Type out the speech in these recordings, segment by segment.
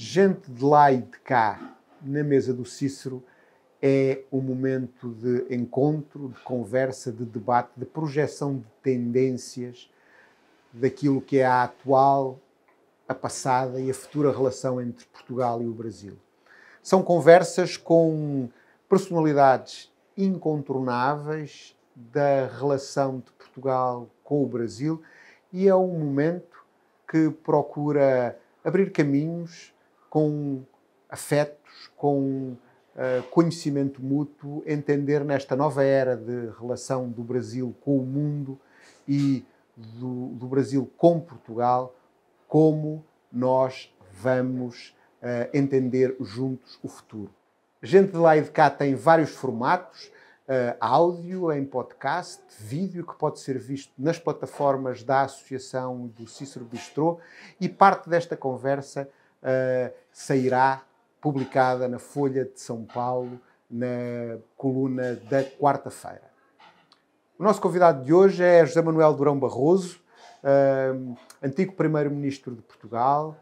Gente de lá e de cá, na mesa do Cícero, é um momento de encontro, de conversa, de debate, de projeção de tendências daquilo que é a atual, a passada e a futura relação entre Portugal e o Brasil. São conversas com personalidades incontornáveis da relação de Portugal com o Brasil e é um momento que procura abrir caminhos com afetos, com conhecimento mútuo, entender nesta nova era de relação do Brasil com o mundo e do Brasil com Portugal, como nós vamos entender juntos o futuro. Gente de lá e de cá tem vários formatos, áudio, em podcast, vídeo, que pode ser visto nas plataformas da Associação do Cícero Bistrô, e parte desta conversa sairá publicada na Folha de São Paulo, na coluna da quarta-feira. O nosso convidado de hoje é José Manuel Durão Barroso, antigo Primeiro-Ministro de Portugal,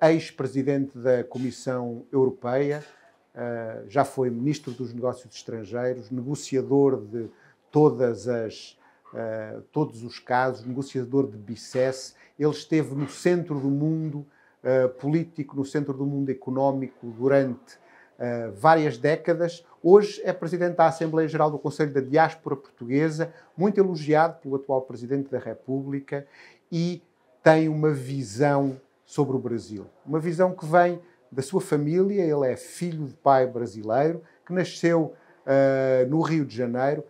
ex-presidente da Comissão Europeia, já foi Ministro dos Negócios Estrangeiros, negociador de todos os casos, negociador de BICES. Ele esteve no centro do mundo político, no centro do mundo económico durante várias décadas. Hoje é Presidente da Assembleia Geral do Conselho da Diáspora Portuguesa, muito elogiado pelo atual Presidente da República, e tem uma visão sobre o Brasil. Uma visão que vem da sua família. Ele é filho de pai brasileiro, que nasceu no Rio de Janeiro,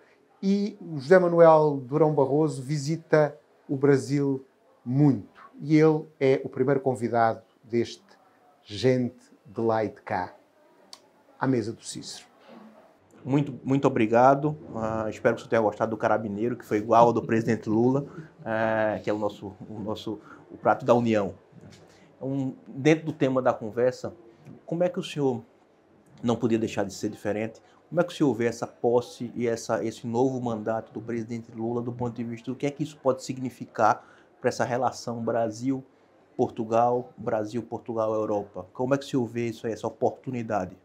e o José Manuel Durão Barroso visita o Brasil muito. E ele é o primeiro convidado deste Gente de lá e de cá, à mesa do Cícero. Muito obrigado. Espero que você tenha gostado do Carabineiro, que foi igual ao do presidente Lula, que é o prato da União. Dentro do tema da conversa, como é que o senhor, não podia deixar de ser diferente, como é que o senhor vê essa posse e esse novo mandato do presidente Lula do ponto de vista do que é que isso pode significar para essa relação Brasil-Portugal, Brasil-Portugal-Europa? Como é que o senhor vê isso aí, essa oportunidade?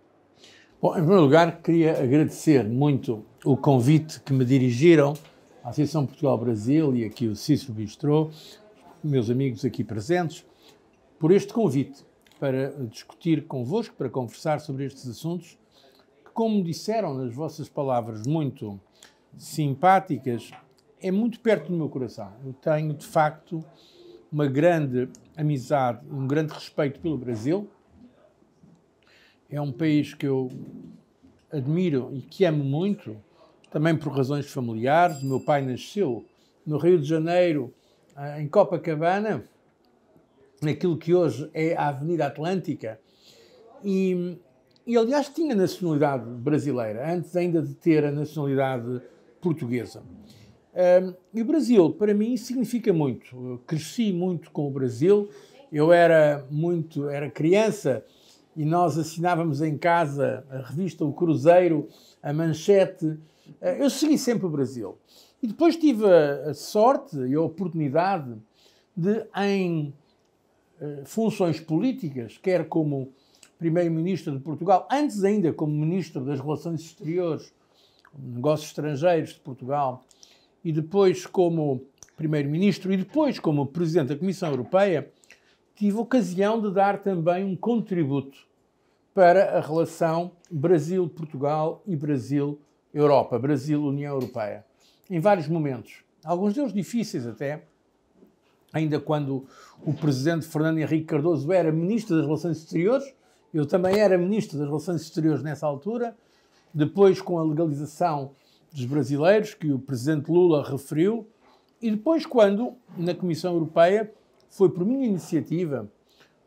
Bom, em primeiro lugar, queria agradecer muito o convite que me dirigiram à Associação Portugal-Brasil e aqui o Cícero Bistrô, meus amigos aqui presentes, por este convite para discutir convosco, para conversar sobre estes assuntos, que, como disseram nas vossas palavras muito simpáticas, é muito perto do meu coração. Eu tenho, de facto, uma grande amizade, um grande respeito pelo Brasil. É um país que eu admiro e que amo muito, também por razões familiares. O meu pai nasceu no Rio de Janeiro, em Copacabana, naquilo que hoje é a Avenida Atlântica, e aliás tinha nacionalidade brasileira, antes ainda de ter a nacionalidade portuguesa. E o Brasil, para mim, significa muito. Eu cresci muito com o Brasil. Eu era criança e nós assinávamos em casa a revista O Cruzeiro, a Manchete. Eu segui sempre o Brasil. E depois tive a sorte e a oportunidade de, em funções políticas, quer como Primeiro-Ministro de Portugal, antes ainda como Ministro das Relações Exteriores, Negócios Estrangeiros de Portugal, e depois como Primeiro-Ministro e depois como Presidente da Comissão Europeia, tive a ocasião de dar também um contributo para a relação Brasil-Portugal e Brasil-Europa, Brasil-União Europeia, em vários momentos. Alguns deles difíceis até, ainda quando o Presidente Fernando Henrique Cardoso era Ministro das Relações Exteriores, eu também era Ministro das Relações Exteriores nessa altura, depois com a legalização dos brasileiros, que o Presidente Lula referiu, e depois quando, na Comissão Europeia, foi por minha iniciativa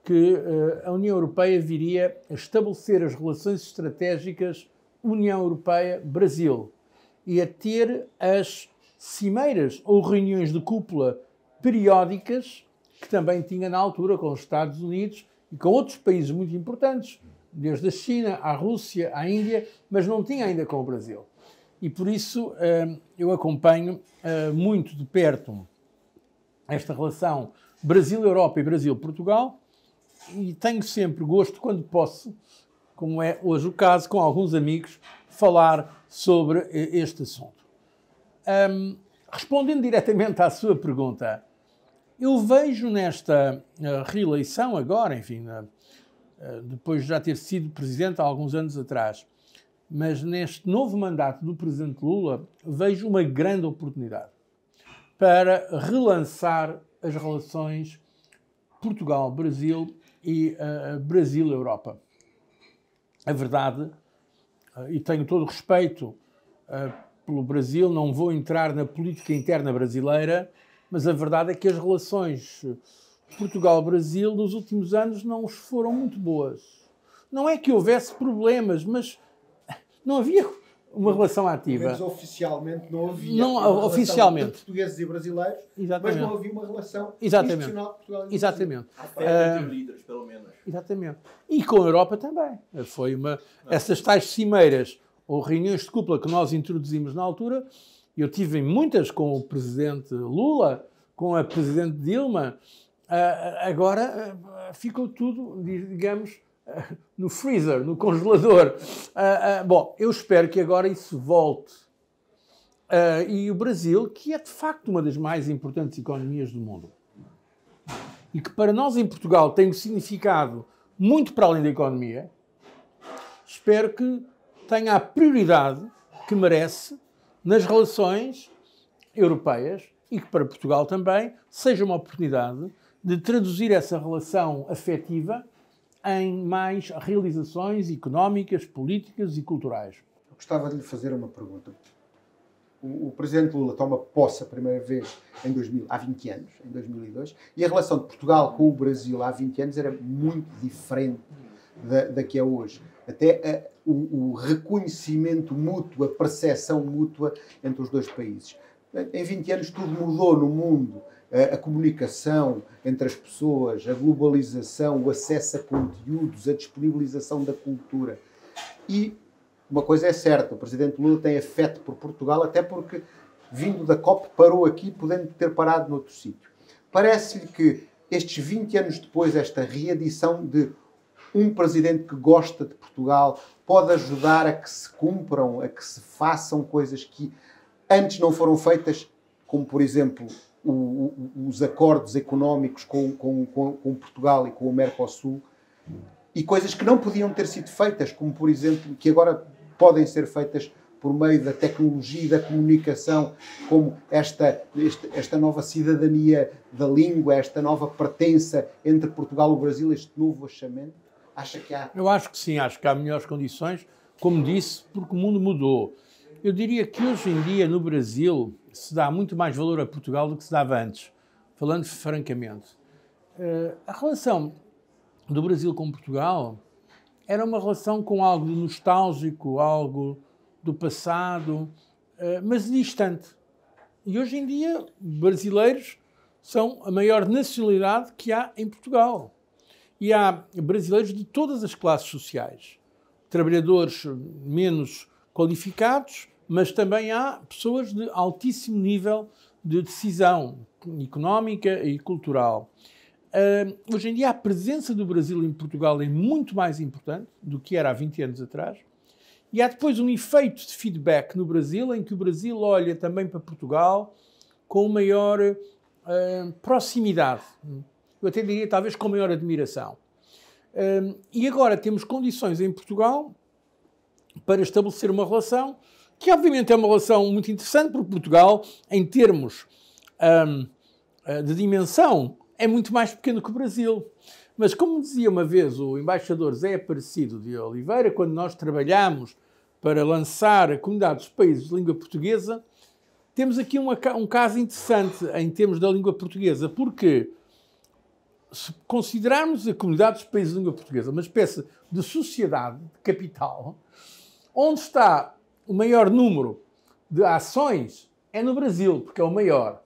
que a União Europeia viria a estabelecer as relações estratégicas União Europeia-Brasil e a ter as cimeiras ou reuniões de cúpula periódicas, que também tinha na altura com os Estados Unidos e com outros países muito importantes, desde a China, à Rússia, à Índia, mas não tinha ainda com o Brasil. E por isso eu acompanho muito de perto esta relação Brasil-Europa e Brasil-Portugal, e tenho sempre gosto, quando posso, como é hoje o caso, com alguns amigos, falar sobre este assunto. Respondendo diretamente à sua pergunta, eu vejo nesta reeleição agora, enfim, depois de já ter sido presidente há alguns anos atrás, mas neste novo mandato do presidente Lula, vejo uma grande oportunidade para relançar as relações Portugal-Brasil e Brasil-Europa. A verdade, e tenho todo o respeito pelo Brasil, não vou entrar na política interna brasileira, mas a verdade é que as relações Portugal-Brasil nos últimos anos não foram muito boas. Não é que houvesse problemas, mas não havia uma relação ativa. Mas oficialmente não havia não, uma oficialmente. relação de portugueses e brasileiros, Exatamente. mas não havia uma relação Exatamente. institucional de Portugal e Exatamente. Afeto entre líderes, pelo menos. Exatamente. E com a Europa também. Foi essas tais cimeiras ou reuniões de cúpula que nós introduzimos na altura, eu tive muitas com o presidente Lula, com a presidente Dilma, agora ficou tudo, digamos, no freezer, no congelador. Bom, eu espero que agora isso volte. E o Brasil, que é de facto uma das mais importantes economias do mundo, e que para nós em Portugal tem um significado muito para além da economia, espero que tenha a prioridade que merece nas relações europeias e que para Portugal também seja uma oportunidade de traduzir essa relação afetiva em mais realizações económicas, políticas e culturais. Eu gostava de lhe fazer uma pergunta. O presidente Lula toma posse a primeira vez há 20 anos, em 2002, e a relação de Portugal com o Brasil há 20 anos era muito diferente da que é hoje. Até o reconhecimento mútuo, a percepção mútua entre os dois países. Em 20 anos tudo mudou no mundo. A comunicação entre as pessoas, a globalização, o acesso a conteúdos, a disponibilização da cultura. E uma coisa é certa, o presidente Lula tem afeto por Portugal, até porque, vindo da COP, parou aqui, podendo ter parado noutro sítio. Parece-lhe que estes 20 anos depois, esta reedição de um presidente que gosta de Portugal pode ajudar a que se cumpram, a que se façam coisas que antes não foram feitas, como, por exemplo, os acordos económicos com Portugal e com o Mercosul, e coisas que não podiam ter sido feitas, como, por exemplo, que agora podem ser feitas por meio da tecnologia e da comunicação, como esta nova cidadania da língua, esta nova pertença entre Portugal e o Brasil, este novo achamento? Acha que há? Eu acho que sim, acho que há melhores condições, como disse, porque o mundo mudou. Eu diria que hoje em dia, no Brasil, se dá muito mais valor a Portugal do que se dava antes, falando francamente. A relação do Brasil com Portugal era uma relação com algo de nostálgico, algo do passado, mas distante. E hoje em dia, brasileiros são a maior nacionalidade que há em Portugal. E há brasileiros de todas as classes sociais. Trabalhadores menos qualificados, mas também há pessoas de altíssimo nível de decisão económica e cultural. Hoje em dia a presença do Brasil em Portugal é muito mais importante do que era há 20 anos atrás. E há depois um efeito de feedback no Brasil, em que o Brasil olha também para Portugal com maior proximidade. Eu até diria talvez com maior admiração. E agora temos condições em Portugal para estabelecer uma relação que obviamente é uma relação muito interessante, porque Portugal, em termos de dimensão, é muito mais pequeno que o Brasil. Mas, como dizia uma vez o embaixador Zé Aparecido de Oliveira, quando nós trabalhámos para lançar a Comunidade dos Países de Língua Portuguesa, temos aqui um caso interessante em termos da língua portuguesa, porque se considerarmos a Comunidade dos Países de Língua Portuguesa uma espécie de sociedade, de capital, onde está o maior número de ações é no Brasil, porque é o maior.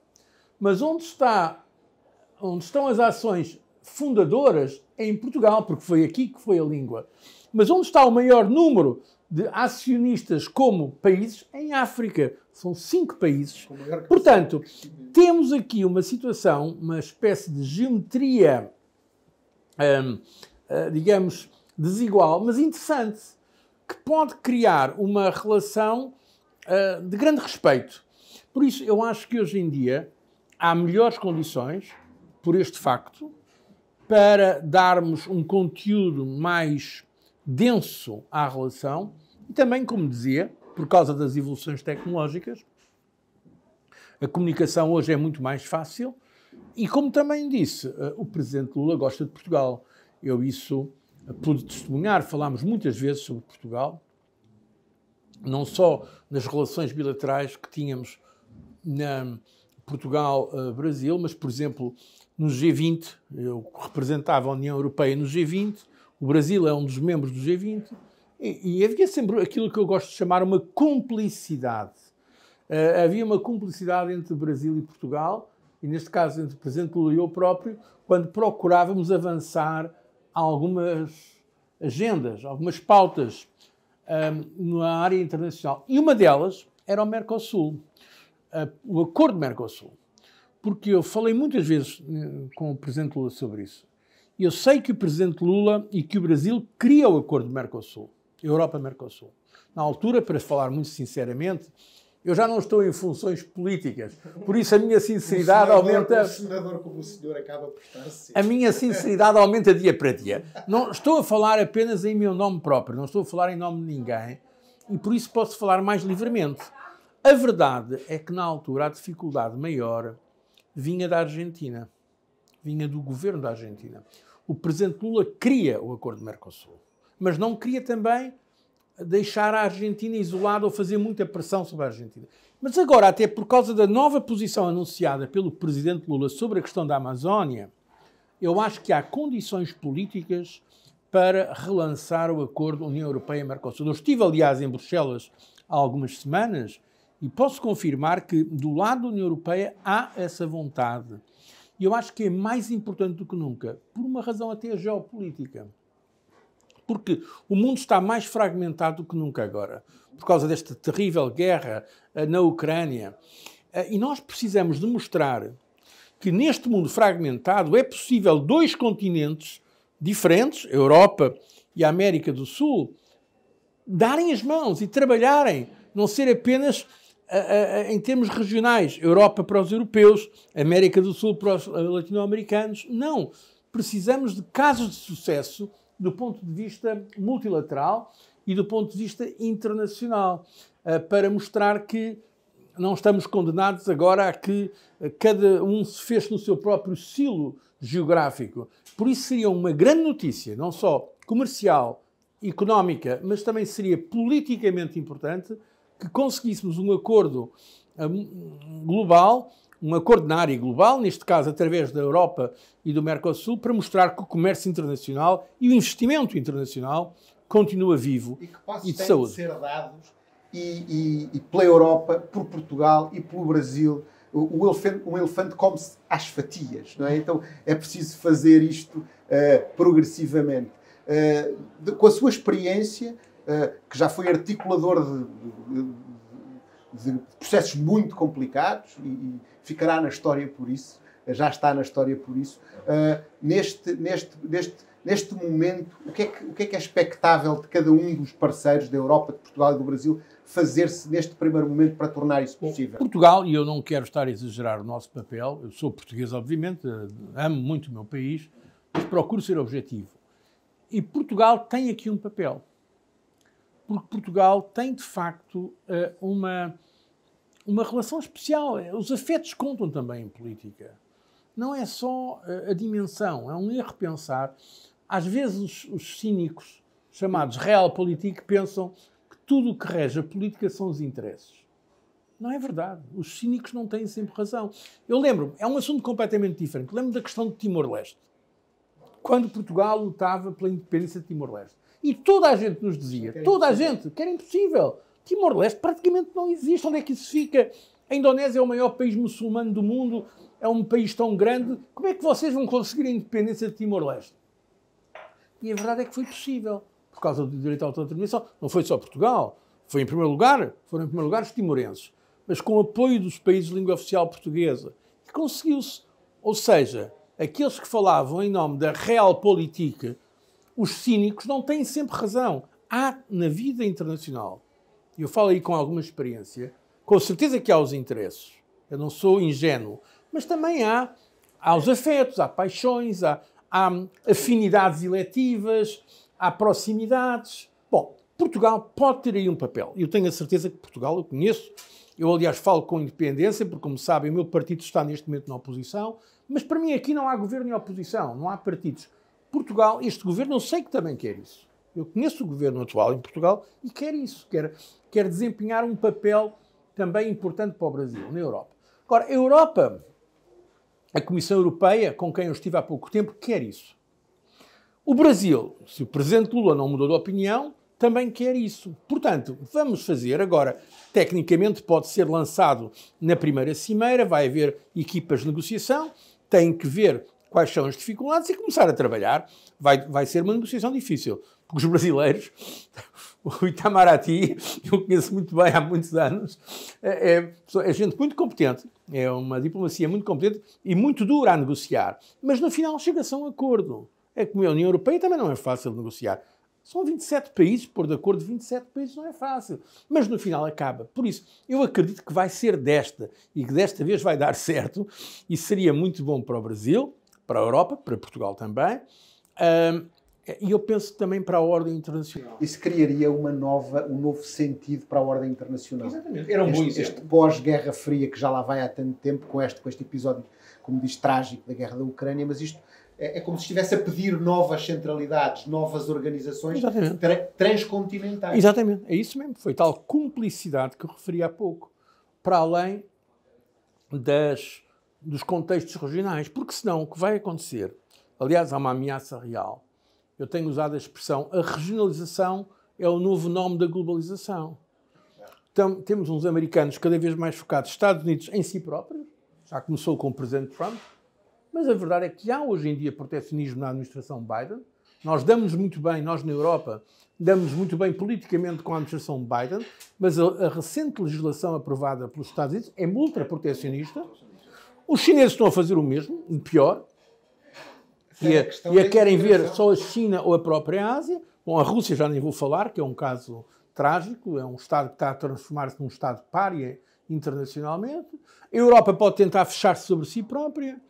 Mas onde estão as ações fundadoras é em Portugal, porque foi aqui que foi a língua. Mas onde está o maior número de acionistas como países? É em África. São 5 países. Portanto, temos aqui uma situação, uma espécie de geometria digamos, desigual, mas interessante, que pode criar uma relação de grande respeito. Por isso, eu acho que hoje em dia há melhores condições, por este facto, para darmos um conteúdo mais denso à relação e também, como dizia, por causa das evoluções tecnológicas, a comunicação hoje é muito mais fácil e, como também disse, o Presidente Lula gosta de Portugal. Eu isso pude testemunhar, falámos muitas vezes sobre Portugal, não só nas relações bilaterais que tínhamos na Portugal-Brasil, mas, por exemplo, no G20, eu representava a União Europeia no G20, o Brasil é um dos membros do G20, e havia sempre aquilo que eu gosto de chamar uma cumplicidade. Havia uma cumplicidade entre o Brasil e Portugal, e neste caso entre o Presidente Lula e eu próprio, quando procurávamos avançar algumas agendas, algumas pautas na área internacional. E uma delas era o Mercosul, o Acordo Mercosul. Porque eu falei muitas vezes com o Presidente Lula sobre isso. Eu sei que o Presidente Lula e que o Brasil queriam o Acordo Mercosul, Europa-Mercosul. Na altura, para falar muito sinceramente, eu já não estou em funções políticas, por isso a minha sinceridade aumenta... Um senador como o senhor acaba por estar sempre. A minha sinceridade aumenta dia para dia. Não estou a falar apenas em meu nome próprio, não estou a falar em nome de ninguém, e por isso posso falar mais livremente. A verdade é que, na altura, a dificuldade maior vinha da Argentina, vinha do governo da Argentina. O Presidente Lula queria o Acordo de Mercosul, mas não queria também deixar a Argentina isolada ou fazer muita pressão sobre a Argentina. Mas agora, até por causa da nova posição anunciada pelo Presidente Lula sobre a questão da Amazónia, eu acho que há condições políticas para relançar o acordo União Europeia-Mercosul. Eu estive, aliás, em Bruxelas há algumas semanas e posso confirmar que, do lado da União Europeia, há essa vontade. E eu acho que é mais importante do que nunca, por uma razão até geopolítica. Porque o mundo está mais fragmentado do que nunca agora, por causa desta terrível guerra na Ucrânia. E nós precisamos demonstrar que neste mundo fragmentado é possível dois continentes diferentes, a Europa e a América do Sul, darem as mãos e trabalharem, não ser apenas em termos regionais, Europa para os europeus, América do Sul para os latino-americanos. Não, precisamos de casos de sucesso do ponto de vista multilateral e do ponto de vista internacional, para mostrar que não estamos condenados agora a que cada um se feche no seu próprio silo geográfico. Por isso seria uma grande notícia, não só comercial, económica, mas também seria politicamente importante que conseguíssemos um acordo global, um acordo na área global, neste caso através da Europa e do Mercosul, para mostrar que o comércio internacional e o investimento internacional continua vivo e que passos e de têm saúde. de ser dados e pela Europa, por Portugal e pelo Brasil. Um elefante come-se às fatias, não é? Então é preciso fazer isto progressivamente. Com a sua experiência, que já foi articulador de processos muito complicados e ficará na história por isso, já está na história por isso, neste momento, o que é que é expectável de cada um dos parceiros da Europa, de Portugal e do Brasil fazer-se neste primeiro momento para tornar isso possível? Portugal, e eu não quero estar a exagerar o nosso papel, eu sou português, obviamente, amo muito o meu país, mas procuro ser objetivo. E Portugal tem aqui um papel. Porque Portugal tem, de facto, uma relação especial. Os afetos contam também em política. Não é só a dimensão, é um erro pensar. Às vezes os cínicos, chamados realpolitik, pensam que tudo o que rege a política são os interesses. Não é verdade. Os cínicos não têm sempre razão. Eu lembro-me, é um assunto completamente diferente. Lembro-me da questão de Timor-Leste. Quando Portugal lutava pela independência de Timor-Leste. E toda a gente nos dizia, toda a gente, que era impossível. Timor-Leste praticamente não existe. Onde é que isso fica? A Indonésia é o maior país muçulmano do mundo, é um país tão grande. Como é que vocês vão conseguir a independência de Timor-Leste? E a verdade é que foi possível, por causa do direito à autodeterminação. Não foi só Portugal, foram em primeiro lugar os timorenses, mas com o apoio dos países de língua oficial portuguesa. E conseguiu-se. Ou seja, aqueles que falavam em nome da realpolitik, os cínicos, não têm sempre razão. Há na vida internacional, e eu falo aí com alguma experiência, com certeza que há os interesses. Eu não sou ingênuo. Mas também há os afetos, há paixões, há afinidades eletivas, há proximidades. Bom, Portugal pode ter aí um papel. Eu tenho a certeza que Portugal, eu conheço, eu aliás falo com independência, porque como sabem o meu partido está neste momento na oposição, mas para mim aqui não há governo e oposição, não há partidos. Portugal, este governo, eu sei que também quer isso. Eu conheço o governo atual em Portugal e quer isso, quer desempenhar um papel também importante para o Brasil, na Europa. Agora, a Europa, a Comissão Europeia, com quem eu estive há pouco tempo, quer isso. O Brasil, se o Presidente Lula não mudou de opinião, também quer isso. Portanto, vamos fazer agora, tecnicamente pode ser lançado na primeira cimeira, vai haver equipas de negociação, tem que ver quais são as dificuldades e começar a trabalhar. Vai ser uma negociação difícil, porque os brasileiros, o Itamaraty, eu conheço muito bem há muitos anos, é gente muito competente, é uma diplomacia muito competente e muito dura a negociar, mas no final chega-se a um acordo. É como a União Europeia também não é fácil de negociar. São 27 países, pôr de acordo 27 países não é fácil, mas no final acaba. Por isso, eu acredito que vai ser desta e que desta vez vai dar certo e seria muito bom para o Brasil, para a Europa, para Portugal também, e eu penso também para a ordem internacional. Isso criaria um novo sentido para a ordem internacional. Exatamente. Era um bom exemplo. Este pós-Guerra Fria, que já lá vai há tanto tempo, com este episódio, como diz, trágico da guerra da Ucrânia, mas isto é como se estivesse a pedir novas centralidades, novas organizações transcontinentais. Exatamente, é isso mesmo. Foi tal cumplicidade que eu referi há pouco, para além dos contextos regionais, porque senão o que vai acontecer, aliás, há uma ameaça real. Eu tenho usado a expressão, a regionalização é o novo nome da globalização. Então, temos uns americanos cada vez mais focados, Estados Unidos, em si próprios, já começou com o Presidente Trump, mas a verdade é que há hoje em dia protecionismo na administração Biden. Nós damos muito bem, nós na Europa, damos muito bem politicamente com a administração Biden, mas a recente legislação aprovada pelos Estados Unidos é ultraprotecionista. Os chineses estão a fazer o mesmo, o pior, e a querem ver só a China ou a própria Ásia. Bom, a Rússia já nem vou falar, que é um caso trágico, é um Estado que está a transformar-se num Estado pária internacionalmente. A Europa pode tentar fechar-se sobre si própria.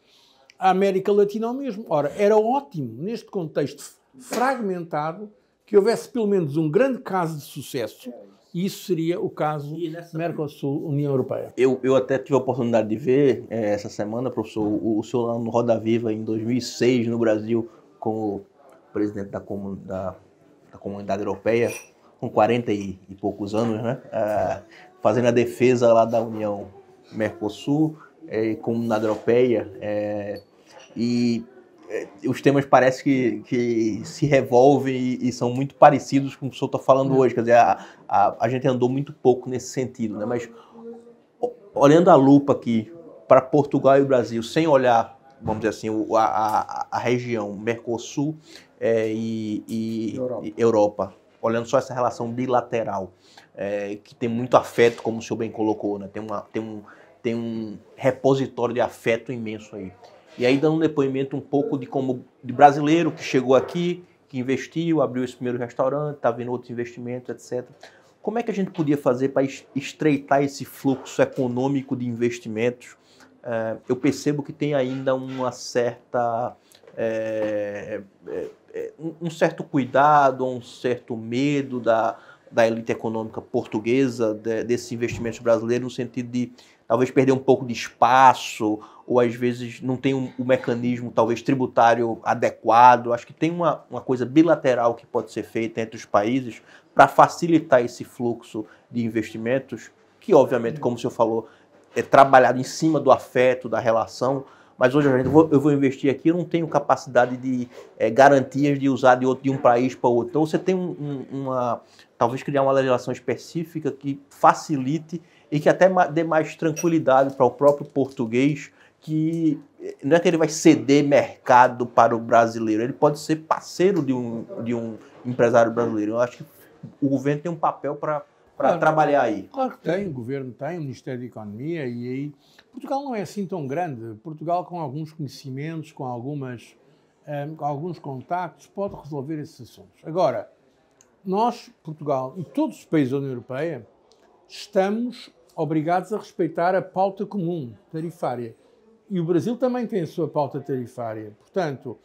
A América Latina ao mesmo. Ora, era ótimo, neste contexto fragmentado, que houvesse pelo menos um grande caso de sucesso, e isso seria o caso Mercosul-União Europeia. Eu até tive a oportunidade de ver essa semana, professor, o senhor lá no Roda Viva, em 2006, no Brasil, com o presidente da Comunidade Europeia, com 40 e poucos anos, né? Fazendo a defesa lá da União Mercosul, Comunidade Europeia, e os temas parecem que se revolvem e são muito parecidos com o que o senhor está falando hoje. Quer dizer, a gente andou muito pouco nesse sentido, né? Mas olhando a lupa aqui para Portugal e Brasil, sem olhar, vamos dizer assim, a região Mercosul e Europa, olhando só essa relação bilateral, que tem muito afeto, como o senhor bem colocou, né? Tem um repositório de afeto imenso aí. E aí dando um depoimento um pouco de brasileiro que chegou aqui, que investiu, abriu esse primeiro restaurante, está vendo outros investimentos, etc. Como é que a gente podia fazer para estreitar esse fluxo econômico de investimentos? Eu percebo que tem ainda uma certa, um certo cuidado, um certo medo da elite econômica portuguesa, desses investimentos brasileiros, no sentido de talvez perder um pouco de espaço, ou às vezes não tem um mecanismo, talvez, tributário adequado. Acho que tem uma coisa bilateral que pode ser feita entre os países para facilitar esse fluxo de investimentos, que, obviamente, como o senhor falou, é trabalhado em cima do afeto, da relação, mas hoje eu vou investir aqui, eu não tenho capacidade de garantias de usar de um país para outro. Então, você tem talvez criar uma legislação específica que facilite e que até dê mais tranquilidade para o próprio português, que não é que ele vai ceder mercado para o brasileiro, ele pode ser parceiro de um empresário brasileiro. Eu acho que o governo tem um papel para para trabalhar aí? Claro que tem, o Governo tem, o Ministério da Economia, e aí Portugal não é assim tão grande. Portugal, com alguns conhecimentos, com alguns contactos, pode resolver esses assuntos. Agora, nós, Portugal e todos os países da União Europeia, estamos obrigados a respeitar a pauta comum tarifária. E o Brasil também tem a sua pauta tarifária. Portanto,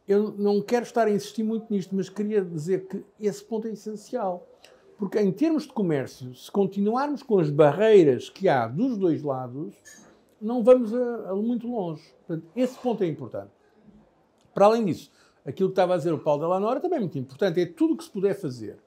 eu não quero estar a insistir muito nisto, mas queria dizer que esse ponto é essencial. Porque, em termos de comércio, se continuarmos com as barreiras que há dos dois lados, não vamos muito longe. Portanto, esse ponto é importante. Para além disso, aquilo que estava a dizer o Paulo Delanora também é muito importante. É tudo o que se puder fazer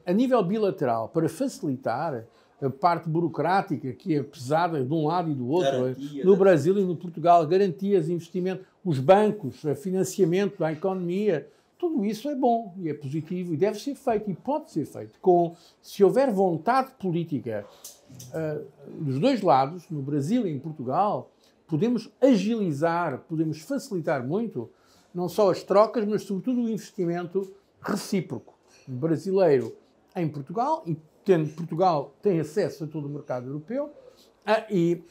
a nível bilateral para facilitar a parte burocrática, que é pesada de um lado e do outro, no Brasil e no Portugal, garantias, investimento, os bancos, financiamento da economia, tudo isso é bom e é positivo e deve ser feito e pode ser feito. Se houver vontade política dos dois lados, no Brasil e em Portugal, podemos agilizar, podemos facilitar muito, não só as trocas, mas sobretudo o investimento recíproco brasileiro em Portugal, e tendo Portugal tem acesso a todo o mercado europeu, e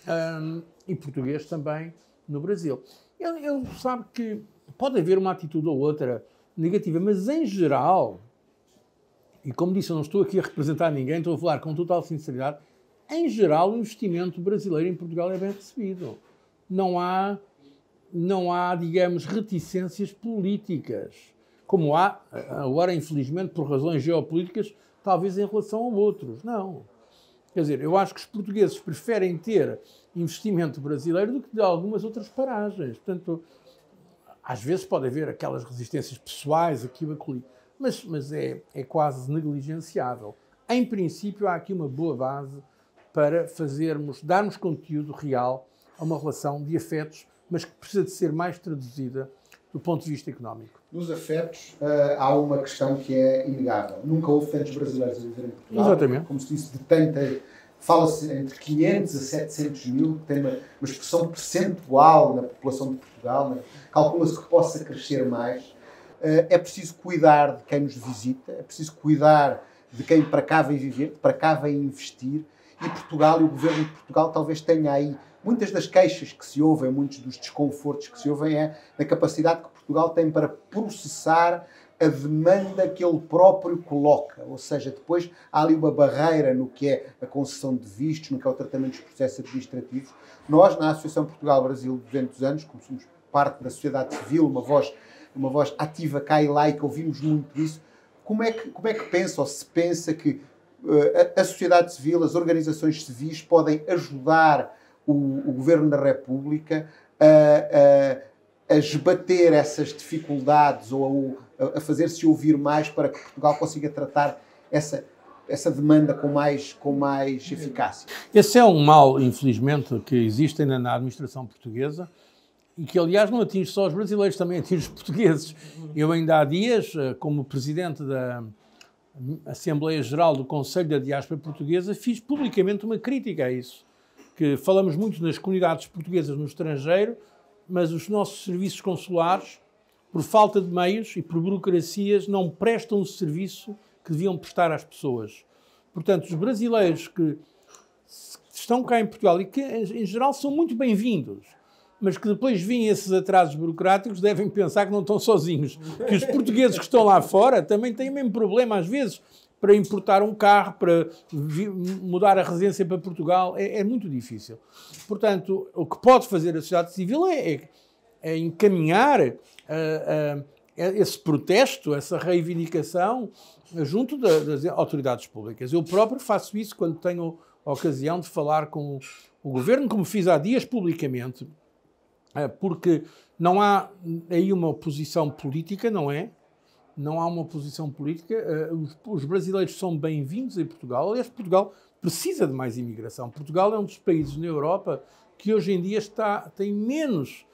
português também no Brasil. Ele sabe que pode haver uma atitude ou outra negativa, mas em geral, e como disse, eu não estou aqui a representar ninguém, estou a falar com total sinceridade, em geral o investimento brasileiro em Portugal é bem recebido. Não há, digamos, reticências políticas, como há, agora, infelizmente, por razões geopolíticas, talvez em relação a outros. Não. Quer dizer, eu acho que os portugueses preferem ter investimento brasileiro do que de algumas outras paragens. Portanto, às vezes pode haver aquelas resistências pessoais, aquilo, aquilo, mas é quase negligenciável. Em princípio, há aqui uma boa base para darmos conteúdo real a uma relação de afetos, mas que precisa de ser mais traduzida do ponto de vista económico. Nos afetos, há uma questão que é inegável. Nunca houve tantos brasileiros a viver em Portugal. Exatamente. Como se disse, fala-se entre 500 a 700 mil, tem uma expressão percentual na população de Portugal, né? Calcula-se que possa crescer mais. É preciso cuidar de quem nos visita, é preciso cuidar de quem para cá vem viver, para cá vem investir, e Portugal e o governo de Portugal talvez tenha aí muitas das queixas que se ouvem, muitos dos desconfortos que se ouvem é na capacidade que Portugal tem para processar a demanda que ele próprio coloca. Ou seja, depois há ali uma barreira no que é a concessão de vistos, no que é o tratamento dos processos administrativos. Nós, na Associação Portugal-Brasil 200 anos, como somos parte da sociedade civil, uma voz ativa cá e lá, e que ouvimos muito isso, como é que pensa, ou se pensa que a sociedade civil, as organizações civis podem ajudar o Governo da República a esbater essas dificuldades ou a fazer-se ouvir mais para que Portugal consiga tratar essa demanda com mais eficácia? Esse é um mal, infelizmente, que existe ainda na administração portuguesa e que, aliás, não atinge só os brasileiros, também atinge os portugueses. Eu ainda há dias, como presidente da Assembleia Geral do Conselho da Diáspora Portuguesa, fiz publicamente uma crítica a isso. Que falamos muito nas comunidades portuguesas no estrangeiro, mas os nossos serviços consulares, por falta de meios e por burocracias, não prestam o serviço que deviam prestar às pessoas. Portanto, os brasileiros que estão cá em Portugal e que, em geral, são muito bem-vindos, mas que depois veem esses atrasos burocráticos, devem pensar que não estão sozinhos. Que os portugueses que estão lá fora também têm o mesmo problema, às vezes, para importar um carro, para mudar a residência para Portugal, é muito difícil. Portanto, o que pode fazer a sociedade civil é encaminhar esse protesto, essa reivindicação junto das autoridades públicas. Eu próprio faço isso quando tenho a ocasião de falar com o Governo, como fiz há dias publicamente, porque não há aí uma oposição política, não é? Não há uma oposição política. Os brasileiros são bem-vindos em Portugal. Aliás, Portugal precisa de mais imigração. Portugal é um dos países na Europa que hoje em dia tem menos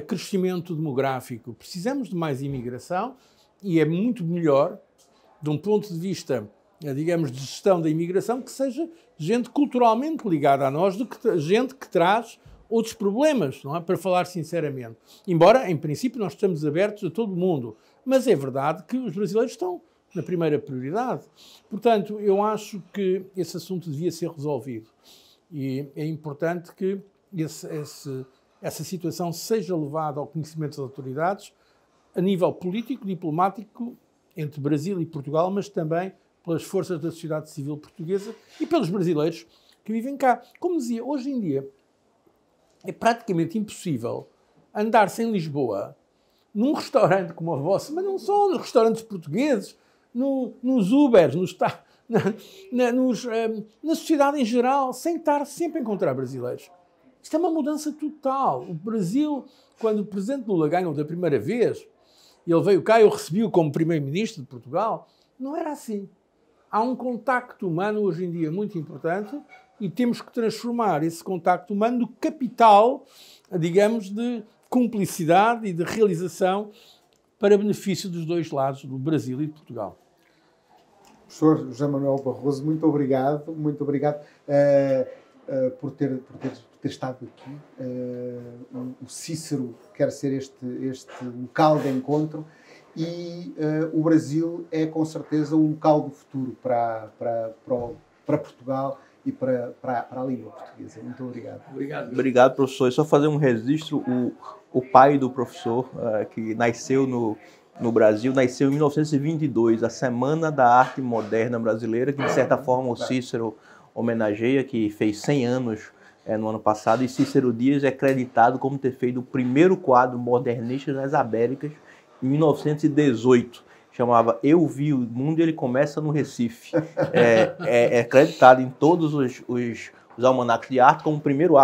crescimento demográfico. Precisamos de mais imigração e é muito melhor, de um ponto de vista, digamos, de gestão da imigração, que seja gente culturalmente ligada a nós do que gente que traz outros problemas, não é? Para falar sinceramente. Embora, em princípio, nós estamos abertos a todo mundo. Mas é verdade que os brasileiros estão na primeira prioridade. Portanto, eu acho que esse assunto devia ser resolvido. E é importante que essa situação seja levada ao conhecimento das autoridades a nível político, diplomático, entre Brasil e Portugal, mas também pelas forças da sociedade civil portuguesa e pelos brasileiros que vivem cá. Como dizia, hoje em dia é praticamente impossível andar-se em Lisboa num restaurante como o vosso, mas não só nos restaurantes portugueses, nos Ubers, na sociedade em geral, sem estar sempre a encontrar brasileiros. Isto é uma mudança total. O Brasil, quando o presidente Lula ganhou da primeira vez, ele veio cá, eu recebi-o como primeiro-ministro de Portugal, não era assim. Há um contacto humano hoje em dia muito importante e temos que transformar esse contacto humano no capital, digamos, de cumplicidade e de realização para benefício dos dois lados, do Brasil e de Portugal. Professor José Manuel Barroso, muito obrigado por ter estado aqui. O Cícero quer ser este local de encontro e o Brasil é com certeza um local do futuro para Portugal e para a língua portuguesa. Muito obrigado. Obrigado, professor. E só fazer um registro, o pai do professor, que nasceu no Brasil, nasceu em 1922, a Semana da Arte Moderna Brasileira, que de certa forma o Cícero homenageia, que fez 100 anos no ano passado, e Cícero Dias é creditado como ter feito o primeiro quadro modernista nas Américas em 1918. Chamava Eu Vi o Mundo, e ele começa no Recife. É acreditado em todos os almanacs de arte como o primeiro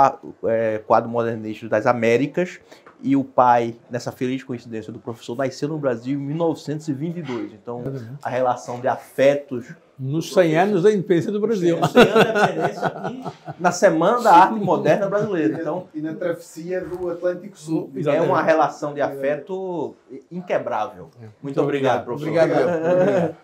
quadro modernista das Américas, e o pai, nessa feliz coincidência do professor, nasceu no Brasil em 1922. Então, a relação de afetos... Nos 100 anos da independência do Brasil. 100 anos da independência aqui, na Semana da Arte Moderna Brasileira. Então, e na travessia do Atlântico Sul. É uma relação de afeto inquebrável. Muito obrigado, professor. Obrigado.